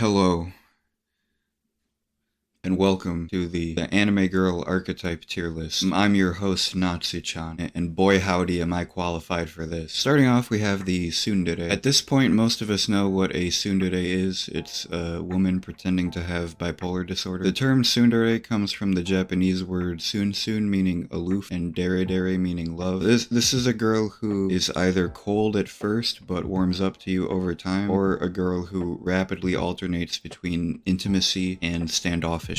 Hello, and welcome to the Anime Girl Archetype tier list. I'm your host, Natsu-chan, and boy howdy am I qualified for this. Starting off, we have the Tsundere. At this point, most of us know what a Tsundere is. It's a woman pretending to have bipolar disorder. The term Tsundere comes from the Japanese word tsun-tsun, meaning aloof, and dere-dere, meaning love. This is a girl who is either cold at first, but warms up to you over time, or a girl who rapidly alternates between intimacy and standoffish.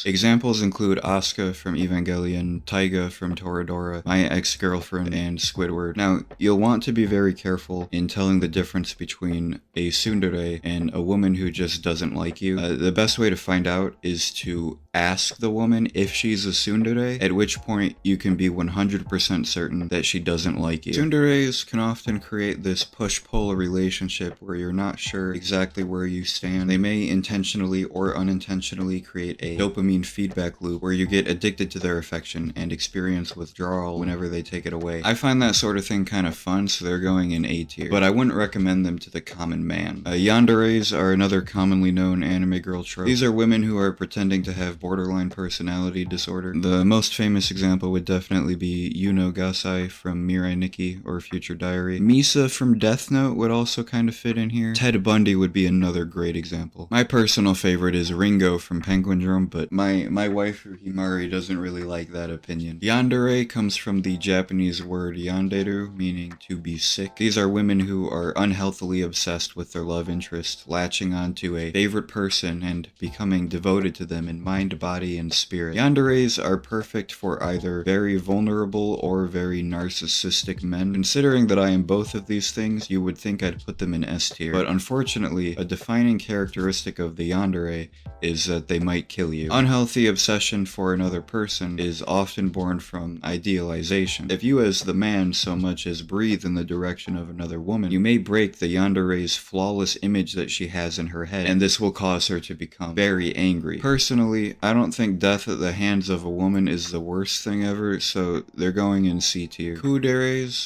Examples include Asuka from Evangelion, Taiga from Toradora, my ex-girlfriend, and Squidward. Now, you'll want to be very careful in telling the difference between a tsundere and a woman who just doesn't like you. The best way to find out is to ask the woman if she's a tsundere, at which point you can be 100% certain that she doesn't like you. Tsunderes can often create this push-pull relationship where you're not sure exactly where you stand. They may intentionally or unintentionally create a dopamine feedback loop where you get addicted to their affection and experience withdrawal whenever they take it away. I find that sort of thing kind of fun, so they're going in A tier, but I wouldn't recommend them to the common man. Yanderes are another commonly known anime girl trope. These are women who are pretending to have borderline personality disorder. The most famous example would definitely be Yuno Gasai from Mirai Nikki or Future Diary. Misa from Death Note would also kind of fit in here. Ted Bundy would be another great example. My personal favorite is Ringo from Penguin Drum, but my wife Himari doesn't really like that opinion. Yandere comes from the Japanese word yanderu, meaning to be sick. These are women who are unhealthily obsessed with their love interest, latching onto a favorite person and becoming devoted to them in mind, body, and spirit. Yanderes are perfect for either very vulnerable or very narcissistic men. Considering that I am both of these things, you would think I'd put them in S tier, but unfortunately, a defining characteristic of the yandere is that they might kill you. Unhealthy obsession for another person is often born from idealization. If you as the man so much as breathe in the direction of another woman, you may break the yandere's flawless image that she has in her head, and this will cause her to become very angry. Personally, I don't think death at the hands of a woman is the worst thing ever, so they're going in C tier. Kuudere.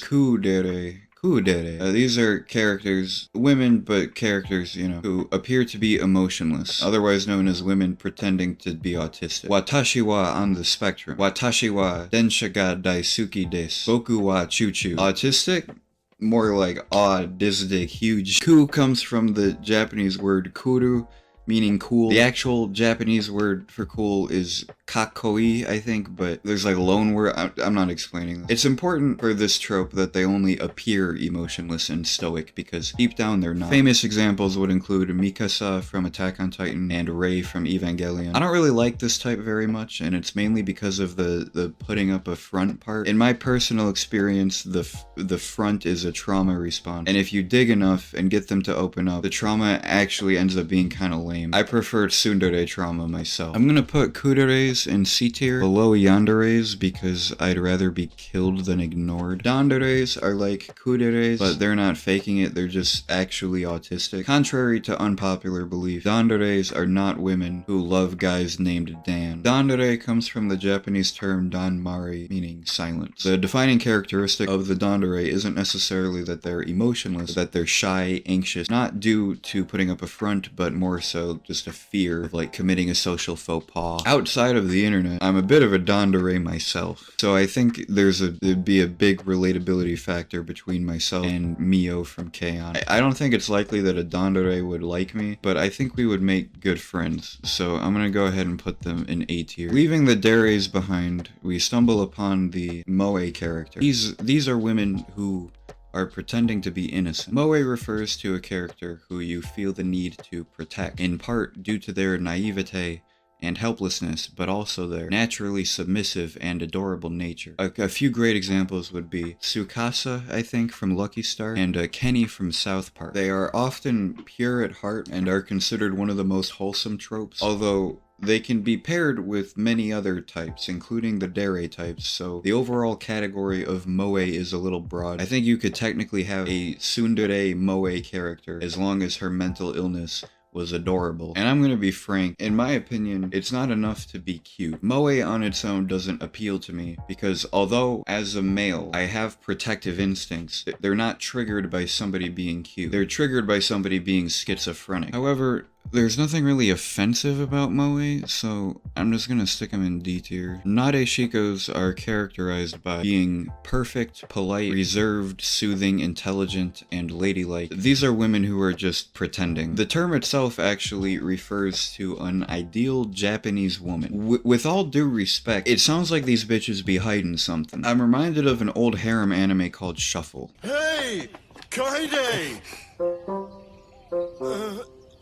These are characters, women, but characters, who appear to be emotionless, otherwise known as women pretending to be autistic. Watashi wa on the spectrum. Watashi wa densha ga daisuki desu. Boku wa choo-choo. Autistic? More like odd-istic, huge. Ku comes from the Japanese word kuru, meaning cool. The actual Japanese word for cool is kakoi, I think, but there's like a loan word. I'm not explaining this. It's important for this trope that they only appear emotionless and stoic, because deep down they're not. Famous examples would include Mikasa from Attack on Titan and Rei from Evangelion. I don't really like this type very much, and it's mainly because of the putting up a front part. In my personal experience, the front is a trauma response, and if you dig enough and get them to open up, the trauma actually ends up being kind of lame. I prefer tsundere trauma myself. I'm gonna put Kuuderes in C tier below yanderes because I'd rather be killed than ignored. Danderes are like Kuuderes, but they're not faking it, they're just actually autistic. Contrary to unpopular belief, danderes are not women who love guys named Dan. Dandere comes from the Japanese term danmari, meaning silence. The defining characteristic of the dandere isn't necessarily that they're emotionless, but that they're shy, anxious, not due to putting up a front, but more so just a fear of like committing a social faux pas. Outside of the internet, I'm a bit of a dandere myself, so I think there'd be a big relatability factor between myself and Mio from K-On! I don't think it's likely that a dandere would like me, but I think we would make good friends, so I'm gonna go ahead and put them in A tier. Leaving the deres behind, we stumble upon the moe character. These are women who are pretending to be innocent. Moe refers to a character who you feel the need to protect, in part due to their naivete and helplessness, but also their naturally submissive and adorable nature. A few great examples would be Tsukasa, I think, from Lucky Star, and Kenny from South Park. They are often pure at heart and are considered one of the most wholesome tropes, although they can be paired with many other types, including the dere types, so the overall category of moe is a little broad. I think you could technically have a tsundere moe character as long as her mental illness was adorable. And I'm gonna be frank, in my opinion, it's not enough to be cute. Moe on its own doesn't appeal to me, because although as a male I have protective instincts, they're not triggered by somebody being cute. They're triggered by somebody being schizophrenic. However, there's nothing really offensive about moe, so I'm just gonna stick them in D tier. Nadeshikos are characterized by being perfect, polite, reserved, soothing, intelligent, and ladylike. These are women who are just pretending. The term itself actually refers to an ideal Japanese woman. With all due respect, it sounds like these bitches be hiding something. I'm reminded of an old harem anime called Shuffle. Hey! Kaide!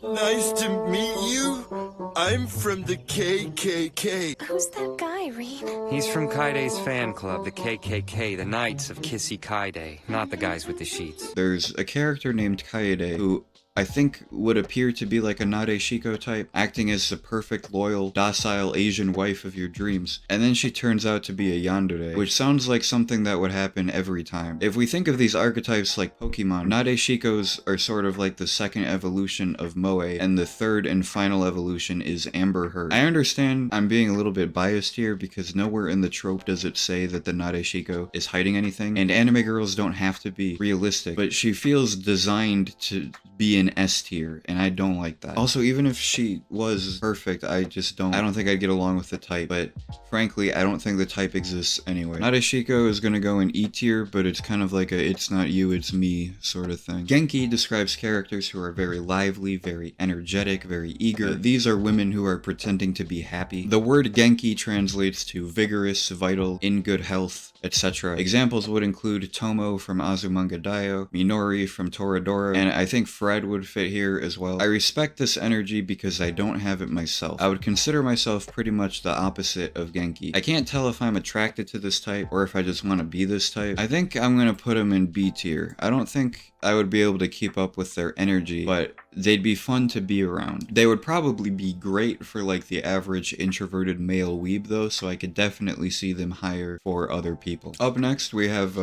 Nice to meet you. I'm from the KKK. Who's that guy, Reed? He's from Kaide's fan club, the KKK, the Knights of Kissy Kaide, not the guys with the sheets. There's a character named Kaede who I think would appear to be like a Nadeshiko type, acting as the perfect, loyal, docile Asian wife of your dreams. And then she turns out to be a Yandere, which sounds like something that would happen every time. If we think of these archetypes like Pokemon, Nadeshikos are sort of like the second evolution of Moe, and the third and final evolution is Amber Heard. I understand I'm being a little bit biased here because nowhere in the trope does it say that the Nadeshiko is hiding anything, and anime girls don't have to be realistic, but she feels designed to be an S tier, and I don't like that. Also, even if she was perfect, I don't think I'd get along with the type, but frankly, I don't think the type exists anyway. Nadeshiko is gonna go in E tier, but it's kind of like a it's not you, it's me sort of thing. Genki describes characters who are very lively, very energetic, very eager. These are women who are pretending to be happy. The word Genki translates to vigorous, vital, in good health, etc. Examples would include Tomo from Azumanga Daioh, Minori from Toradora, and I think Fred would fit here as well. I respect this energy because I don't have it myself. I would consider myself pretty much the opposite of Genki. I can't tell if I'm attracted to this type or if I just want to be this type. I think I'm gonna put them in B tier. I don't think I would be able to keep up with their energy, but they'd be fun to be around. They would probably be great for like the average introverted male weeb though, so I could definitely see them higher for other people. Up next we have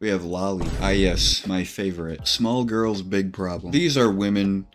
Lolly. Ah yes, my favorite. Small girls, big problem. These are women.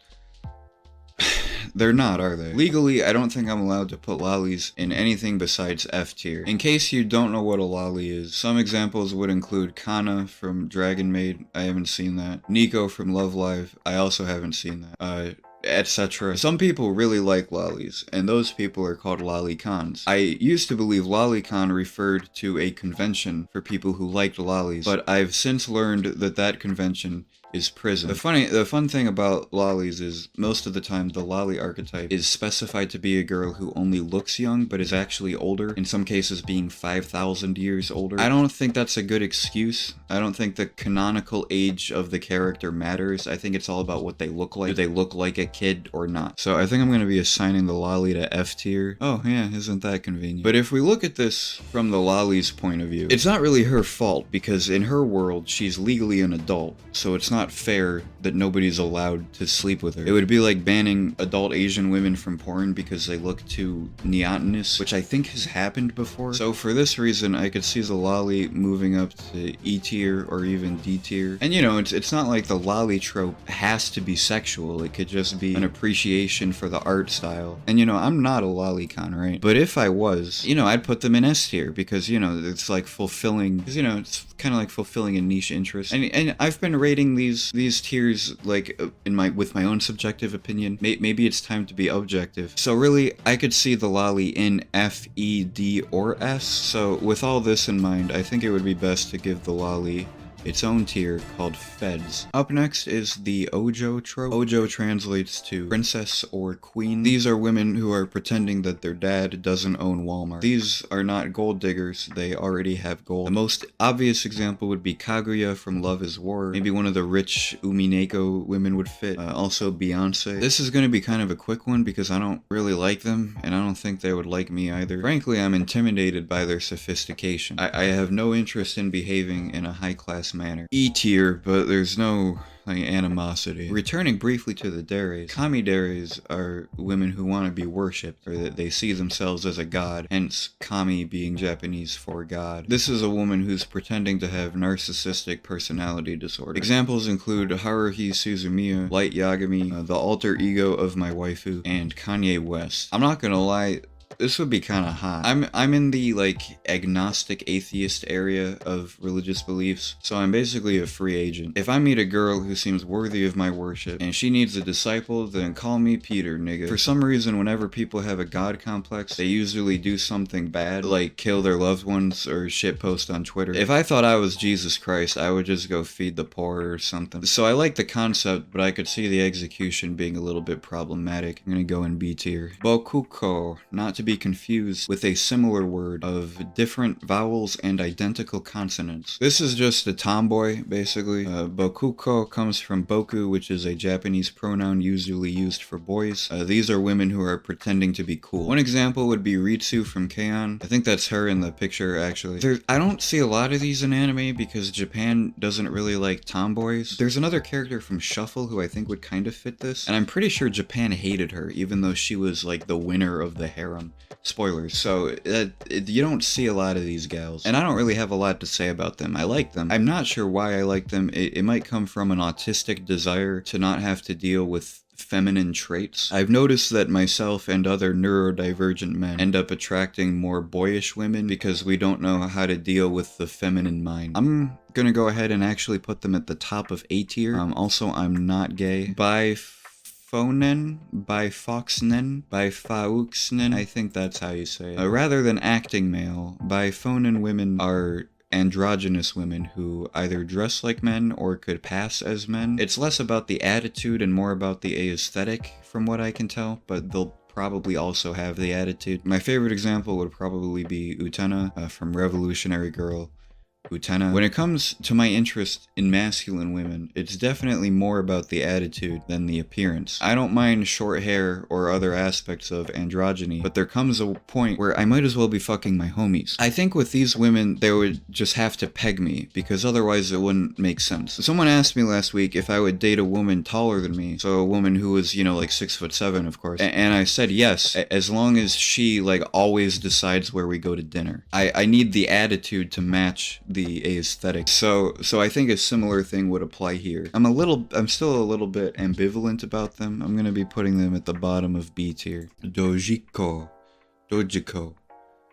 They're not, are they? Legally, I don't think I'm allowed to put lollies in anything besides F tier. In case you don't know what a lolly is, some examples would include Kana from Dragon Maid. I haven't seen that. Neko from Love Live. I also haven't seen that. Etc. Some people really like lollies, and those people are called lolicons. I used to believe lolicon referred to a convention for people who liked lollies, but I've since learned that that convention is prison. The fun thing about lollies is most of the time the lolly archetype is specified to be a girl who only looks young but is actually older, in some cases being 5,000 years older. I don't think that's a good excuse. I don't think the canonical age of the character matters. I think it's all about what they look like. Do they look like a kid or not? So I think I'm going to be assigning the lolly to F tier. Oh yeah, isn't that convenient? But if we look at this from the lolly's point of view, it's not really her fault because in her world she's legally an adult, so it's not fair that nobody's allowed to sleep with her. It would be like banning adult Asian women from porn because they look too neotenous, which I think has happened before. So for this reason, I could see the lolly moving up to E tier or even D tier. And you know, it's not like the lolly trope has to be sexual. It could just be an appreciation for the art style. And you know, I'm not a lolicon, right? But if I was, you know, I'd put them in S tier because, you know, it's like fulfilling, because, you know, it's kind of like fulfilling a niche interest. And I've been rating these tiers like with my own subjective opinion. Maybe it's time to be objective. So really, I could see the lolly in F, E, D, or S. So with all this in mind, I think it would be best to give the lolly its own tier called Feds. Up next is the Ojou trope. Ojou translates to princess or queen. These are women who are pretending that their dad doesn't own Walmart. These are not gold diggers, they already have gold. The most obvious example would be Kaguya from Love is War. Maybe one of the rich Neko women would fit. Also Beyonce. This is going to be kind of a quick one because I don't really like them, and I don't think they would like me either. Frankly, I'm intimidated by their sophistication. I have no interest in behaving in a high-class manner. E tier, but there's no animosity. Returning briefly to the deres, Kamideres are women who want to be worshipped, or that they see themselves as a god, hence Kami being Japanese for god. This is a woman who's pretending to have narcissistic personality disorder. Examples include Haruhi Suzumiya, Light Yagami, the alter ego of my waifu, and Kanye West. I'm not gonna lie, This would be kind of hot. I'm in the like agnostic atheist area of religious beliefs, so I'm basically a free agent. If I meet a girl who seems worthy of my worship and she needs a disciple, then call me Peter, nigga. For some reason, whenever people have a god complex, they usually do something bad, like kill their loved ones or shitpost on Twitter. If I thought I was Jesus Christ, I would just go feed the poor or something. So I like the concept, but I could see the execution being a little bit problematic. I'm gonna go in B tier. Bokukko, not to be confused with a similar word of different vowels and identical consonants. This is just a tomboy, basically. Bokukko comes from boku, which is a Japanese pronoun usually used for boys. These are women who are pretending to be cool. One example would be Ritsu from K-On! I think that's her in the picture, actually. I don't see a lot of these in anime because Japan doesn't really like tomboys. There's another character from Shuffle who I think would kind of fit this, and I'm pretty sure Japan hated her, even though she was like the winner of the harem. Spoilers. So, you don't see a lot of these gals, and I don't really have a lot to say about them. I like them. I'm not sure why I like them. It might come from an autistic desire to not have to deal with feminine traits. I've noticed that myself and other neurodivergent men end up attracting more boyish women because we don't know how to deal with the feminine mind. I'm gonna go ahead and actually put them at the top of A tier. Also, I'm not gay. Bifauxnen, I think that's how you say it. Rather than acting male, Bifauxnen women are androgynous women who either dress like men or could pass as men. It's less about the attitude and more about the aesthetic, from what I can tell, but they'll probably also have the attitude. My favorite example would probably be Utena from Revolutionary Girl. Utena. When it comes to my interest in masculine women, it's definitely more about the attitude than the appearance. I don't mind short hair or other aspects of androgyny, but there comes a point where I might as well be fucking my homies. I think with these women, they would just have to peg me, because otherwise it wouldn't make sense. Someone asked me last week if I would date a woman taller than me, so a woman who was, you know, like 6'7", of course, and I said yes, as long as she, like, always decides where we go to dinner. I need the attitude to match the aesthetic. So I think a similar thing would apply here. I'm still a little bit ambivalent about them. I'm gonna be putting them at the bottom of B tier. Dojikko.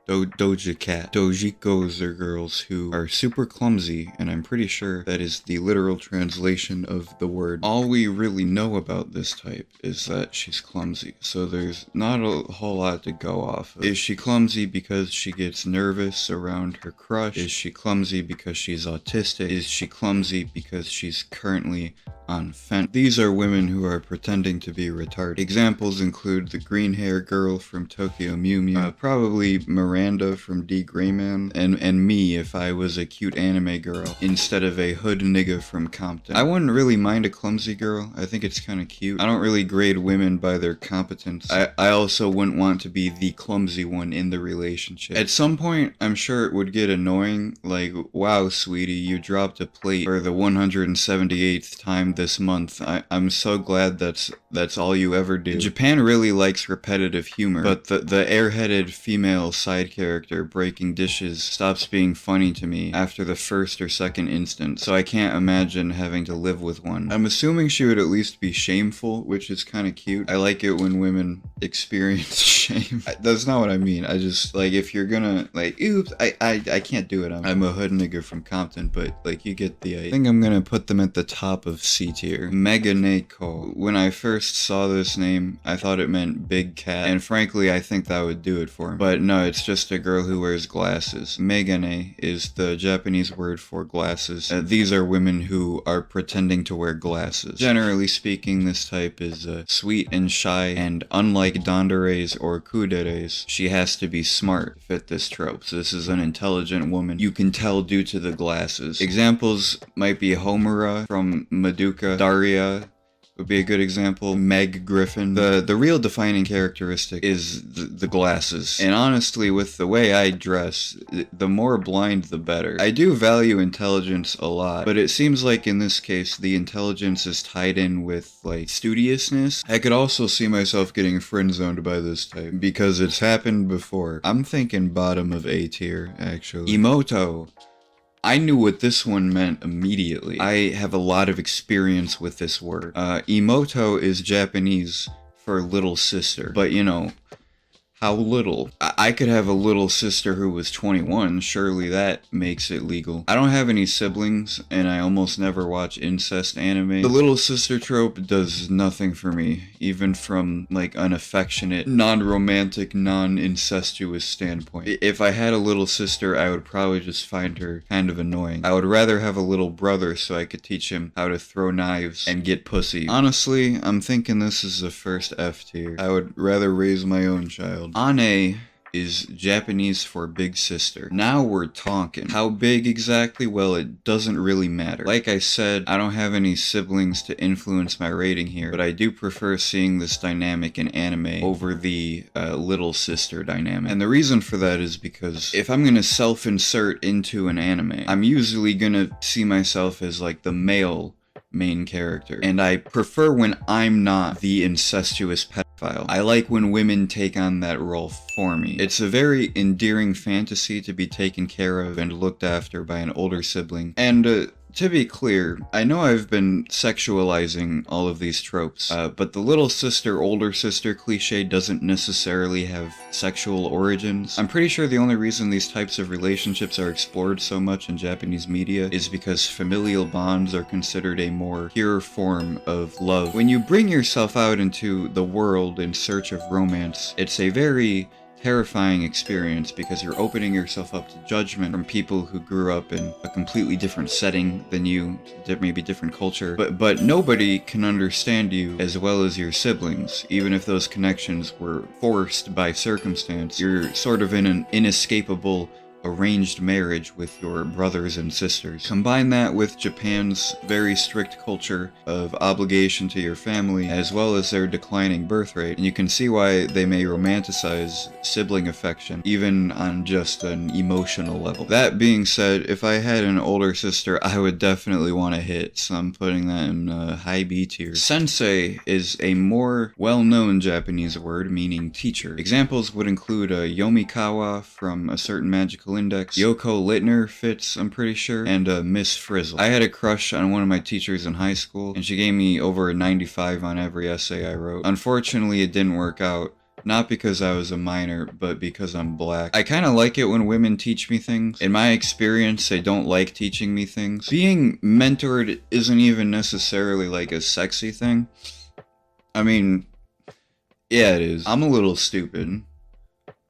Dojikos are girls who are super clumsy, and I'm pretty sure that is the literal translation of the word. All we really know about this type is that she's clumsy, so there's not a whole lot to go off of. Is she clumsy because she gets nervous around her crush? Is she clumsy because she's autistic? Is she clumsy because she's currently on fence? These are women who are pretending to be retarded. Examples include the green hair girl from Tokyo Mew Mew, probably Miranda from D. Greyman, and me if I was a cute anime girl instead of a hood nigga from Compton. I wouldn't really mind a clumsy girl. I think it's kind of cute. I don't really grade women by their competence. I also wouldn't want to be the clumsy one in the relationship. At some point, I'm sure it would get annoying, like, wow, sweetie, you dropped a plate for the 178th time this month. I'm so glad that's all you ever do. Japan really likes repetitive humor, but the airheaded female side character breaking dishes stops being funny to me after the first or second instant, so I can't imagine having to live with one. I'm assuming she would at least be shameful, which is kind of cute. I like it when women experience shame. That's not what I mean. I just, like, if you're gonna, like, oops, I can't do it. I'm a hood nigga from Compton, but, like, you get the idea. I think I'm gonna put them at the top of C tier. Meganekko. When I first saw this name, I thought it meant big cat, and frankly, I think that would do it for me. But no, it's just a girl who wears glasses. Megane is the Japanese word for glasses. These are women who are pretending to wear glasses. Generally speaking, this type is sweet and shy, and unlike Dandere's or Kuudere's, she has to be smart to fit this trope. So this is an intelligent woman. You can tell due to the glasses. Examples might be Homura from Madoka, Daria would be a good example. Meg Griffin. The real defining characteristic is the glasses. And honestly, with the way I dress, the more blind the better. I do value intelligence a lot, but it seems like in this case, the intelligence is tied in with, like, studiousness. I could also see myself getting friend-zoned by this type, because it's happened before. I'm thinking bottom of A tier, actually. Imouto. I knew what this one meant immediately. I have a lot of experience with this word. Imouto is Japanese for little sister, but you know, How little? I could have a little sister who was 21, surely that makes it legal. I don't have any siblings, and I almost never watch incest anime. The little sister trope does nothing for me, even from, like, an affectionate, non-romantic, non-incestuous standpoint. If I had a little sister, I would probably just find her kind of annoying. I would rather have a little brother so I could teach him how to throw knives and get pussy. Honestly, I'm thinking this is the first F tier. I would rather raise my own child. Ane is Japanese for big sister. Now we're talking. How big exactly? Well, it doesn't really matter. Like I said, I don't have any siblings to influence my rating here, but I do prefer seeing this dynamic in anime over the little sister dynamic. And the reason for that is because if I'm gonna self-insert into an anime, I'm usually gonna see myself as like the male main character. And I prefer when I'm not the incestuous pedophile. I like when women take on that role for me. It's a very endearing fantasy to be taken care of and looked after by an older sibling. And to be clear, I know I've been sexualizing all of these tropes, but the little sister, older sister cliche doesn't necessarily have sexual origins. I'm pretty sure the only reason these types of relationships are explored so much in Japanese media is because familial bonds are considered a more pure form of love. When you bring yourself out into the world in search of romance, it's a very terrifying experience because you're opening yourself up to judgment from people who grew up in a completely different setting than you, maybe different culture, but nobody can understand you as well as your siblings, even if those connections were forced by circumstance. You're sort of in an inescapable arranged marriage with your brothers and sisters. Combine that with Japan's very strict culture of obligation to your family, as well as their declining birth rate, and you can see why they may romanticize sibling affection, even on just an emotional level. That being said, if I had an older sister, I would definitely want to hit, so I'm putting that in high B tier. Sensei is a more well-known Japanese word meaning teacher. Examples would include Yomikawa from A Certain Magical Index, Yoko Littner fits, I'm pretty sure, and Miss Frizzle. I had a crush on one of my teachers in high school, and she gave me over a 95 on every essay I wrote. Unfortunately, it didn't work out. Not because I was a minor, but because I'm black. I kind of like it when women teach me things. In my experience, they don't like teaching me things. Being mentored isn't even necessarily like a sexy thing. I mean, yeah, it is. I'm a little stupid.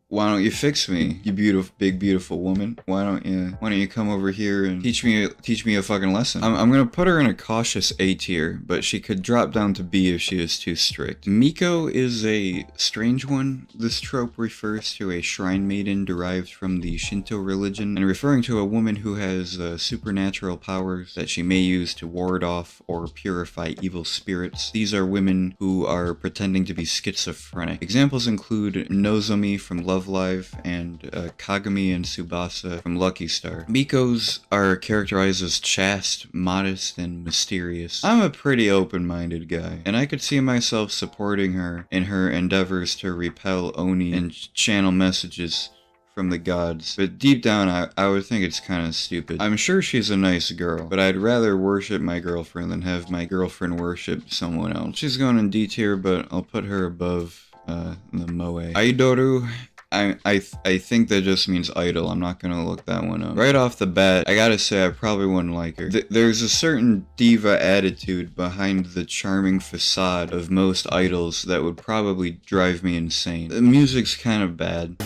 Why don't you fix me, you beautiful, big, beautiful woman? Why don't you come over here and teach me a fucking lesson? I'm gonna put her in a cautious A tier, but she could drop down to B if she is too strict. Miko is a strange one. This trope refers to a shrine maiden derived from the Shinto religion, and referring to a woman who has supernatural powers that she may use to ward off or purify evil spirits. These are women who are pretending to be schizophrenic. Examples include Nozomi from Love Live and Kagami and Tsubasa from Lucky Star. Mikos are characterized as chaste, modest, and mysterious. I'm a pretty open-minded guy, and I could see myself supporting her in her endeavors to repel Oni and channel messages from the gods. But deep down, I would think it's kind of stupid. I'm sure she's a nice girl, but I'd rather worship my girlfriend than have my girlfriend worship someone else. She's going in D tier, but I'll put her above the Moe. Aidoru, I think that just means idol. I'm not gonna look that one up. Right off the bat, I gotta say I probably wouldn't like her. There's a certain diva attitude behind the charming facade of most idols that would probably drive me insane. The music's kind of bad.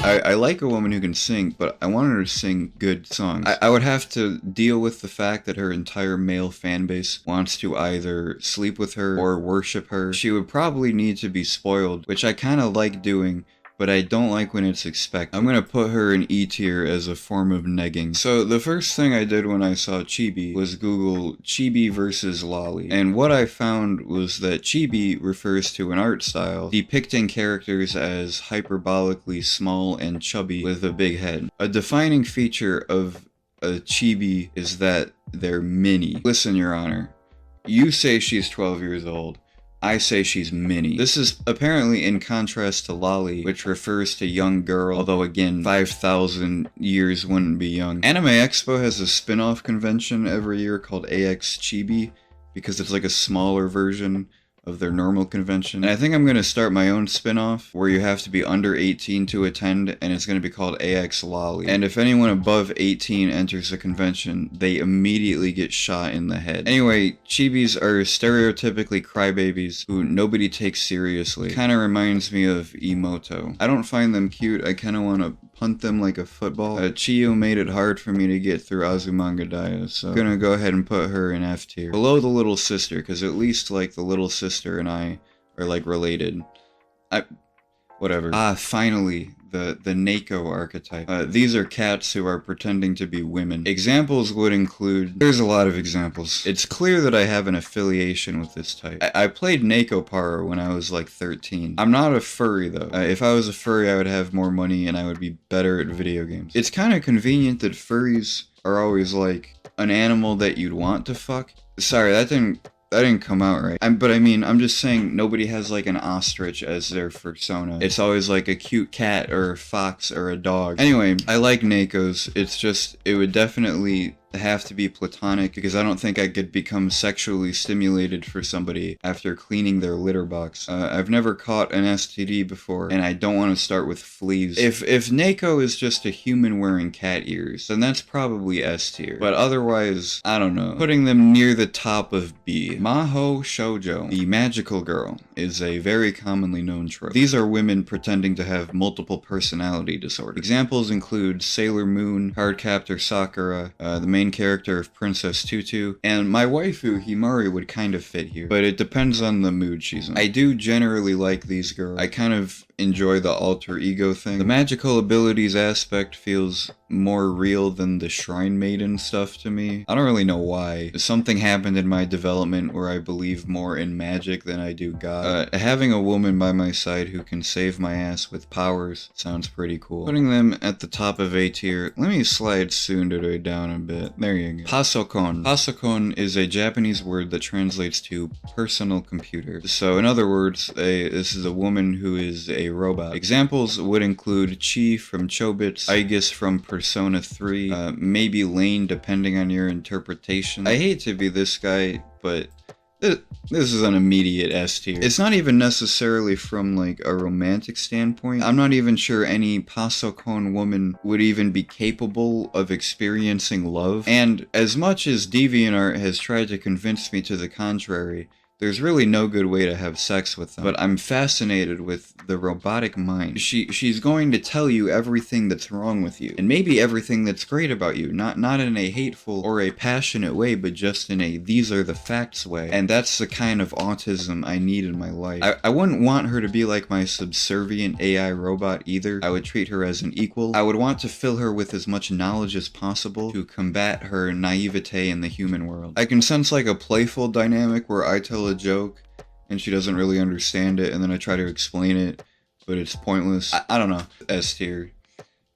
I like a woman who can sing, but I want her to sing good songs. I would have to deal with the fact that her entire male fan base wants to either sleep with her or worship her. She would probably need to be spoiled, which I kind of like doing, but I don't like when it's expected. I'm gonna put her in E tier as a form of negging. So the first thing I did when I saw Chibi was Google Chibi versus Lolly, and what I found was that Chibi refers to an art style depicting characters as hyperbolically small and chubby with a big head. A defining feature of a Chibi is that they're mini. Listen, Your Honor, you say she's 12 years old. I say she's mini. This is apparently in contrast to Lolly, which refers to young girl, although again, 5,000 years wouldn't be young. Anime Expo has a spin-off convention every year called AX Chibi, because it's like a smaller version of their normal convention. And I think I'm going to start my own spin-off where you have to be under 18 to attend, and it's going to be called AX Lolly. And if anyone above 18 enters the convention, they immediately get shot in the head. Anyway, chibis are stereotypically crybabies who nobody takes seriously. Kinda reminds me of Imouto. I don't find them cute, I kinda want to punt them like a football. Chiyo made it hard for me to get through Azumanga, so I'm gonna go ahead and put her in F tier. Below the little sister, because at least like the little sister and I are like related. Whatever. Finally, the Neko archetype. These are cats who are pretending to be women. Examples would include... There's a lot of examples. It's clear that I have an affiliation with this type. I played Neko Paro when I was like 13. I'm not a furry though. If I was a furry, I would have more money and I would be better at video games. It's kind of convenient that furries are always like an animal that you'd want to fuck. Sorry, that didn't come out right. But I mean, I'm just saying nobody has like an ostrich as their persona. It's always like a cute cat or a fox or a dog. Anyway, I like Nekos. It's just, it would definitely have to be platonic because I don't think I could become sexually stimulated for somebody after cleaning their litter box. I've never caught an STD before, and I don't want to start with fleas. If Neko is just a human wearing cat ears, then that's probably S tier. But otherwise, I don't know. Putting them near the top of B. Mahou Shoujo, the magical girl, is a very commonly known trope. These are women pretending to have multiple personality disorder. Examples include Sailor Moon, Cardcaptor Sakura, the main character of Princess Tutu, and my waifu Himari would kind of fit here, but it depends on the mood she's in. I do generally like these girls. I kind of enjoy the alter ego thing. The magical abilities aspect feels more real than the Shrine Maiden stuff to me. I don't really know why. Something happened in my development where I believe more in magic than I do God. Having a woman by my side who can save my ass with powers sounds pretty cool. Putting them at the top of A tier, let me slide Tsundere down a bit. There you go. Pasokon. Pasokon is a Japanese word that translates to personal computer. So in other words, this is a woman who is a robot. Examples would include Chi from Chobits, Aegis from Persona 3, maybe Lane depending on your interpretation. I hate to be this guy, but this is an immediate S tier. It's not even necessarily from like a romantic standpoint. I'm not even sure any Pasokon woman would even be capable of experiencing love. And as much as DeviantArt has tried to convince me to the contrary, there's really no good way to have sex with them. But I'm fascinated with the robotic mind. She's going to tell you everything that's wrong with you, and maybe everything that's great about you. Not in a hateful or a passionate way, but just in a these are the facts way. And that's the kind of autism I need in my life. I wouldn't want her to be like my subservient AI robot either. I would treat her as an equal. I would want to fill her with as much knowledge as possible to combat her naivete in the human world. I can sense like a playful dynamic where I tell a joke and she doesn't really understand it, and then I try to explain it, but it's pointless. I don't know. S tier.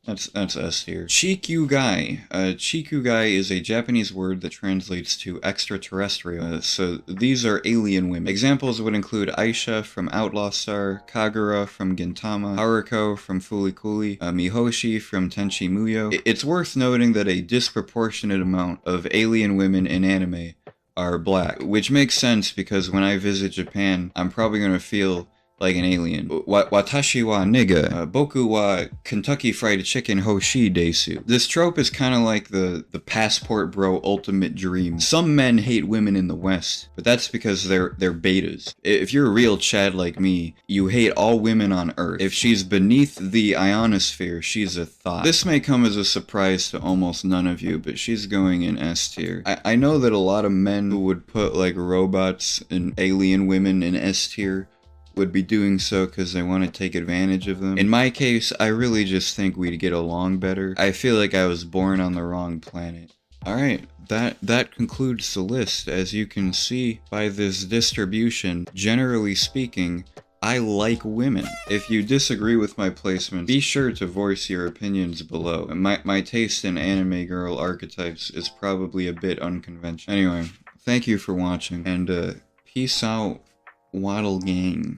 That's S tier. Chikyuugai. Chikyuugai is a Japanese word that translates to extraterrestrial. So these are alien women. Examples would include Aisha from Outlaw Star, Kagura from Gintama, Haruko from Fulikuli, Mihoshi from Tenchi Muyo. It's worth noting that a disproportionate amount of alien women in anime are black, which makes sense because when I visit Japan, I'm probably gonna feel like an alien. Watashi wa nigga, boku wa Kentucky Fried Chicken hoshi desu. This trope is kind of like the passport bro ultimate dream. Some men hate women in the West, but that's because they're betas. If you're a real Chad like me, you hate all women on Earth. If she's beneath the ionosphere, she's a thought. This may come as a surprise to almost none of you, but she's going in S tier. I know that a lot of men who would put like robots and alien women in S tier would be doing so because they want to take advantage of them. In my case, I really just think we'd get along better. I feel like I was born on the wrong planet. Alright, that concludes the list. As you can see by this distribution, generally speaking, I like women. If you disagree with my placement, be sure to voice your opinions below. My taste in anime girl archetypes is probably a bit unconventional. Anyway, thank you for watching, and peace out, Waddle Gang.